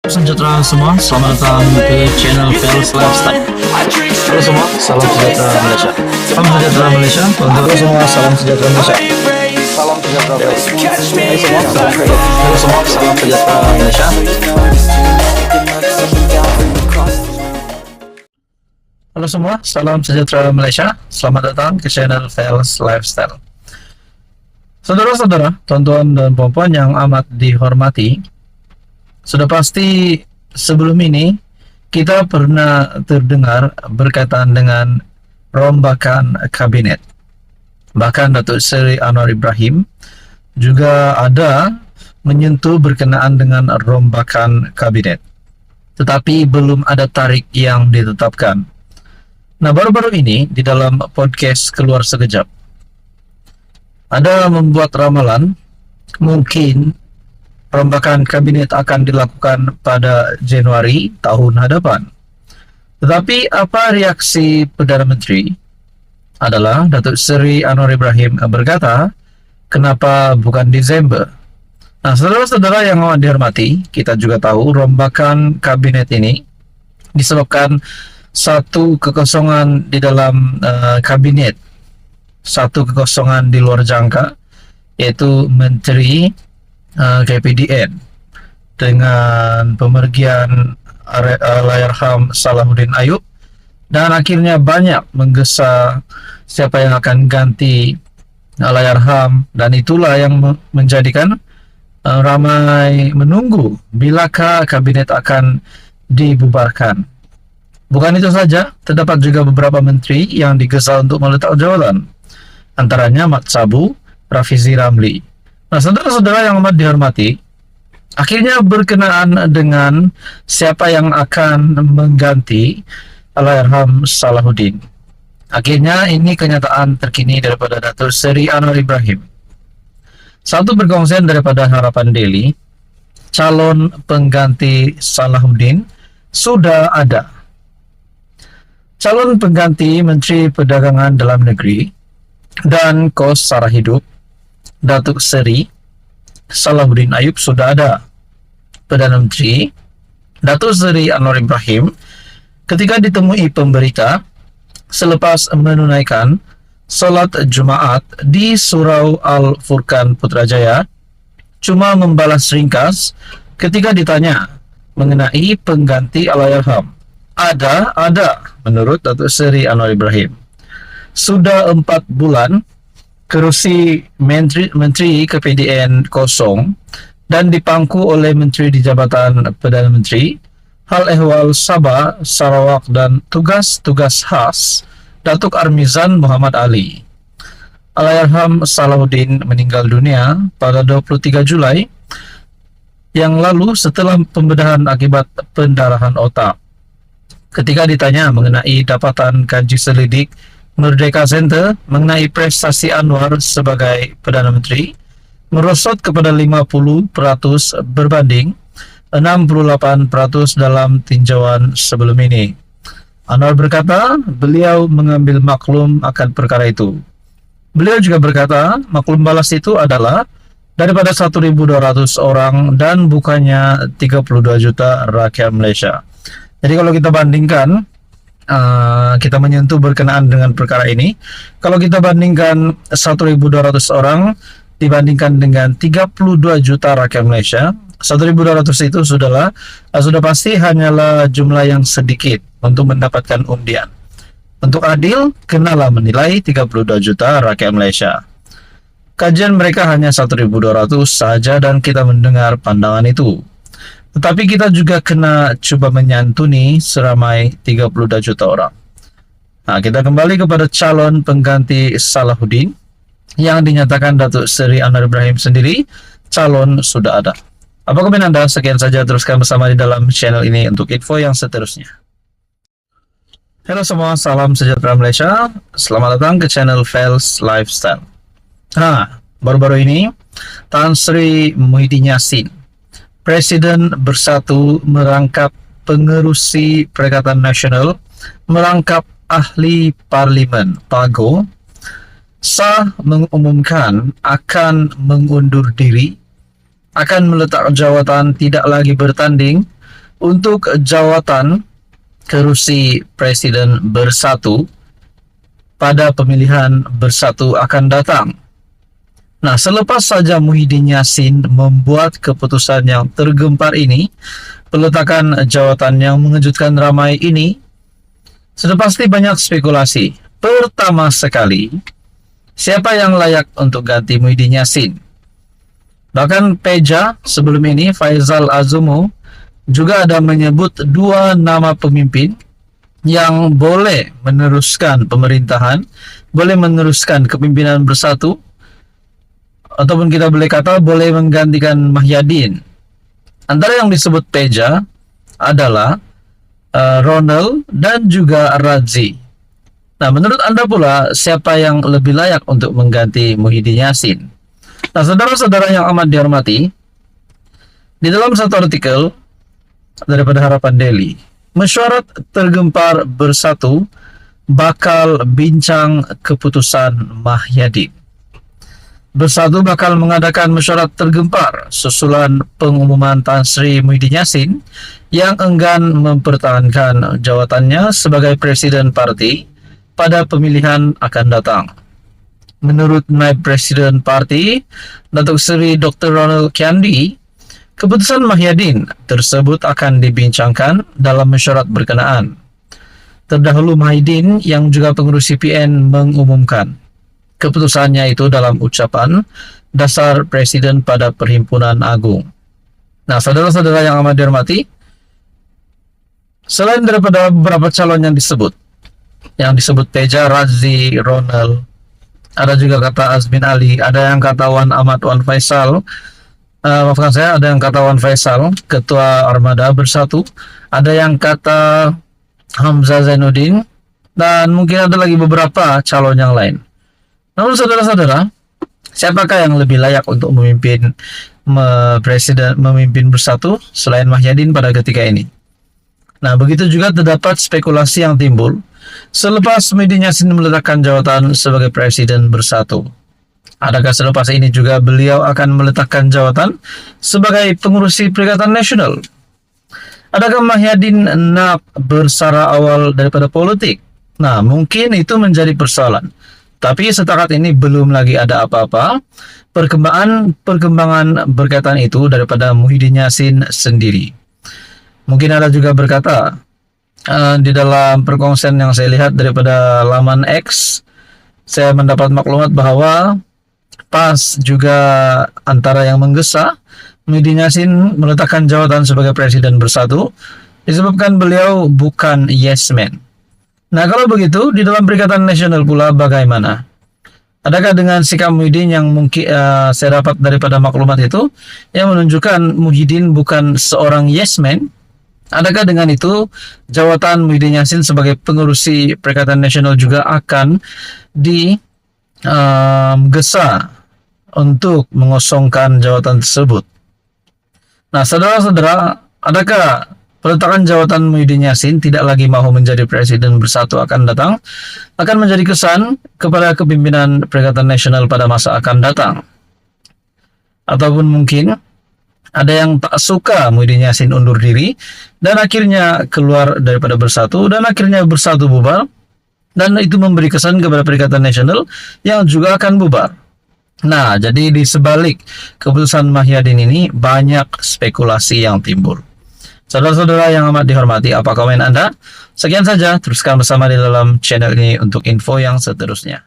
Sejahtera semua, selamat datang ke channel Fels Lifestyle. Halo semua, salam sejahtera Malaysia. Salam sejahtera Malaysia. Halo semua, salam sejahtera Malaysia. Salam sejahtera Malaysia. Halo semua, salam sejahtera Malaysia. Halo semua, salam sejahtera Malaysia. Selamat datang ke channel Fels Lifestyle. Saudara-saudara, tuan-tuan dan puan-puan yang amat dihormati, sudah pasti sebelum ini kita pernah terdengar berkaitan dengan rombakan kabinet. Bahkan Datuk Seri Anwar Ibrahim juga ada menyentuh berkenaan dengan rombakan kabinet. Tetapi belum ada tarikh yang ditetapkan. Nah, baru-baru ini di dalam podcast Keluar Sekejap ada membuat ramalan mungkin rombakan kabinet akan dilakukan pada Januari tahun hadapan. Tetapi apa reaksi Perdana Menteri adalah Datuk Seri Anwar Ibrahim berkata, kenapa bukan Desember? Nah, saudara-saudara yang amat dihormati, kita juga tahu rombakan kabinet ini disebabkan satu kekosongan di dalam kabinet, satu kekosongan di luar jangka, yaitu Menteri KPDN dengan pemergian Allahyarham Salahuddin Ayub, dan akhirnya banyak menggesa siapa yang akan ganti Allahyarham, dan itulah yang menjadikan ramai menunggu bilakah kabinet akan dibubarkan. Bukan itu saja, terdapat juga beberapa menteri yang digesa untuk meletak jawatan, antaranya Mat Sabu, Rafizi Ramli. Nah, saudara-saudara yang amat dihormati, akhirnya berkenaan dengan siapa yang akan mengganti Allahyarham Salahuddin. Akhirnya ini kenyataan terkini daripada Datuk Seri Anwar Ibrahim. Satu perkongsian daripada Harapan Daily, calon pengganti Salahuddin sudah ada. Calon pengganti Menteri Perdagangan Dalam Negeri dan Kos Sara Hidup Datuk Seri Salahuddin Ayub sudah ada. Perdana Menteri Datuk Seri Anwar Ibrahim ketika ditemui pemberita selepas menunaikan solat Jumaat di Surau Al-Furqan Putrajaya cuma membalas ringkas ketika ditanya mengenai pengganti Allahyarham. Ada menurut Datuk Seri Anwar Ibrahim. Sudah 4 bulan kerusi Menteri KPDN kosong dan dipangku oleh Menteri di Jabatan Perdana Menteri, Hal Ehwal Sabah, Sarawak dan tugas-tugas khas Datuk Armizan Muhammad Ali. Allahyarham Salahuddin meninggal dunia pada 23 Julai yang lalu setelah pembedahan akibat pendarahan otak. Ketika ditanya mengenai dapatan kaji selidik Merdeka Center mengenai prestasi Anwar sebagai Perdana Menteri merosot kepada 50% berbanding 68% dalam tinjauan sebelum ini. Anwar berkata beliau mengambil maklum akan perkara itu. Beliau juga berkata maklum balas itu adalah daripada 1.200 orang dan bukannya 32 juta rakyat Malaysia. Jadi kalau kita bandingkan, kita menyentuh berkenaan dengan perkara ini. Kalau kita bandingkan 1.200 orang dibandingkan dengan 32 juta rakyat Malaysia, 1.200 itu sudah pasti hanyalah jumlah yang sedikit untuk mendapatkan undian. Untuk adil, kenalah menilai 32 juta rakyat Malaysia. Kajian mereka hanya 1.200 saja dan kita mendengar pandangan itu. Tetapi kita juga kena cuba menyantuni seramai 32 juta orang. Nah, kita kembali kepada calon pengganti Salahuddin yang dinyatakan Datuk Seri Anwar Ibrahim sendiri, calon sudah ada. Apa komen Anda? Sekian saja, teruskan bersama di dalam channel ini untuk info yang seterusnya. Halo semua, salam sejahtera Malaysia. Selamat datang ke channel Fels Lifestyle. Nah, baru-baru ini Tan Sri Muhyiddin Yassin, Presiden Bersatu merangkap pengerusi Perikatan Nasional, merangkap ahli Parlimen PAGO, sah mengumumkan akan mengundur diri, akan meletak jawatan, tidak lagi bertanding untuk jawatan kursi Presiden Bersatu pada pemilihan Bersatu akan datang. Nah, selepas saja Muhyiddin Yassin membuat keputusan yang tergempar ini, peletakan jawatan yang mengejutkan ramai ini, sudah pasti banyak spekulasi. Pertama sekali, siapa yang layak untuk ganti Muhyiddin Yassin? Bahkan Peja sebelum ini, Faisal Azumu, juga ada menyebut dua nama pemimpin yang boleh meneruskan pemerintahan, boleh meneruskan kepimpinan Bersatu, ataupun kita boleh kata boleh menggantikan Mahyadin. Antara yang disebut Peja adalah Ronald dan juga Radzi. Nah, menurut Anda pula, siapa yang lebih layak untuk mengganti Muhyiddin Yassin? Nah, saudara-saudara yang amat dihormati, di dalam satu artikel daripada Harapan Daily, mesyuarat tergempar Bersatu bakal bincang keputusan Mahyadin. Bersatu bakal mengadakan mesyuarat tergempar susulan pengumuman Tan Sri Muhyiddin Yassin yang enggan mempertahankan jawatannya sebagai Presiden Parti pada pemilihan akan datang. Menurut Naib Presiden Parti, Datuk Seri Dr. Ronald Kiandi, keputusan Mahyadin tersebut akan dibincangkan dalam mesyuarat berkenaan. Terdahulu Mahyadin yang juga pengurus CPN mengumumkan keputusannya itu dalam ucapan dasar Presiden pada Perhimpunan Agung. Nah, saudara-saudara yang amat dihormati, selain daripada beberapa calon yang disebut Peja, Radzi, Ronald, ada juga kata Azmin Ali, ada yang kata Wan Ahmad Wan Faisal, maafkan saya, ada yang kata Wan Faisal, Ketua Armada Bersatu, ada yang kata Hamzah Zainuddin, dan mungkin ada lagi beberapa calon yang lain. Namun saudara-saudara, siapakah yang lebih layak untuk memimpin Bersatu selain Mahyadin pada ketika ini? Nah, begitu juga terdapat spekulasi yang timbul selepas Muhyiddin Yassin meletakkan jawatan sebagai Presiden Bersatu. Adakah selepas ini juga beliau akan meletakkan jawatan sebagai pengurusi Perikatan Nasional? Adakah Mahyadin nak bersara awal daripada politik? Nah, mungkin itu menjadi persoalan. Tapi setakat ini belum lagi ada apa-apa perkembangan berkaitan itu daripada Muhyiddin Yassin sendiri. Mungkin ada juga berkata di dalam perkongsian yang saya lihat daripada laman X, saya mendapat maklumat bahwa pas juga antara yang menggesa Muhyiddin Yassin meletakkan jawatan sebagai Presiden Bersatu disebabkan beliau bukan yes man. Nah, kalau begitu, di dalam Perikatan Nasional pula bagaimana? Adakah dengan sikap Muhyiddin yang mungkin saya dapat daripada maklumat itu, yang menunjukkan Muhyiddin bukan seorang yes man? Adakah dengan itu, jawatan Muhyiddin Yassin sebagai pengurusi Perikatan Nasional juga akan digesa untuk mengosongkan jawatan tersebut? Nah, saudara-saudara, adakah peletakan jawatan Muhyiddin Yassin tidak lagi mahu menjadi Presiden Bersatu akan datang akan menjadi kesan kepada kepimpinan Perikatan Nasional pada masa akan datang? Ataupun mungkin ada yang tak suka Muhyiddin Yassin undur diri dan akhirnya keluar daripada Bersatu dan akhirnya Bersatu bubar, dan itu memberi kesan kepada Perikatan Nasional yang juga akan bubar. Nah, jadi di sebalik keputusan Mahyadin ini banyak spekulasi yang timbul. Saudara-saudara yang amat dihormati, apa komen Anda? Sekian saja, teruskan bersama di dalam channel ini untuk info yang seterusnya.